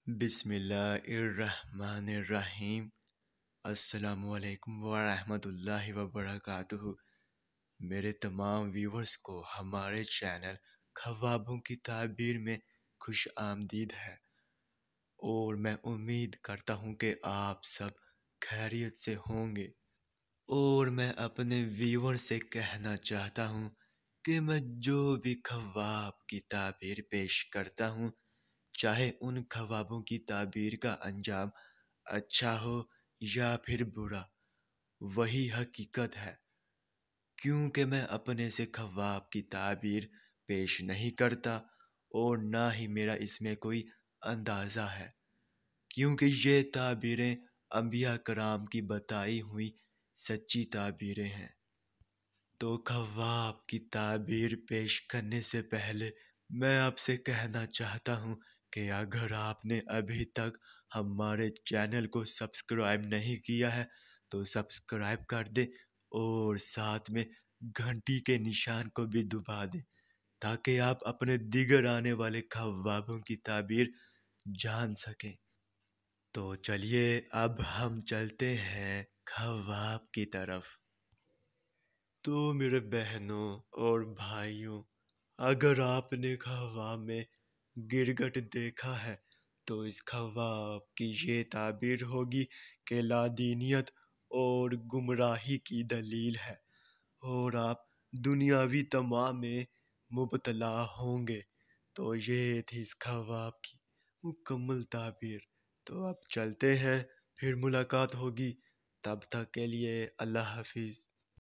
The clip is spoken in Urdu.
بسم اللہ الرحمن الرحیم۔ السلام علیکم ورحمۃ اللہ وبرکاتہ۔ میرے تمام ویورز کو ہمارے چینل خوابوں کی تعبیر میں خوش آمدید ہے، اور میں امید کرتا ہوں کہ آپ سب خیریت سے ہوں گے۔ اور میں اپنے ویور سے کہنا چاہتا ہوں کہ میں جو بھی خواب کی تعبیر پیش کرتا ہوں، چاہے ان خوابوں کی تعبیر کا انجام اچھا ہو یا پھر برا، وہی حقیقت ہے، کیونکہ میں اپنے سے خواب کی تعبیر پیش نہیں کرتا، اور نہ ہی میرا اس میں کوئی اندازہ ہے، کیونکہ یہ تعبیریں انبیاء کرام کی بتائی ہوئی سچی تعبیریں ہیں۔ تو خواب کی تعبیر پیش کرنے سے پہلے میں آپ سے کہنا چاہتا ہوں کہ اگر آپ نے ابھی تک ہمارے چینل کو سبسکرائب نہیں کیا ہے تو سبسکرائب کر دیں، اور ساتھ میں گھنٹی کے نشان کو بھی دبا دیں، تاکہ آپ اپنے دیگر آنے والے خوابوں کی تعبیر جان سکیں۔ تو چلیے اب ہم چلتے ہیں خواب کی طرف۔ تو میرے بہنوں اور بھائیوں، اگر آپ نے خواب میں گرگٹ دیکھا ہے تو اس خواب کی یہ تعبیر ہوگی کہ لادینیت اور گمراہی کی دلیل ہے، اور آپ دنیاوی تماع میں مبتلا ہوں گے۔ تو یہ تھی اس خواب کی مکمل تعبیر۔ تو اب چلتے ہیں، پھر ملاقات ہوگی، تب تک کے لیے اللہ حافظ۔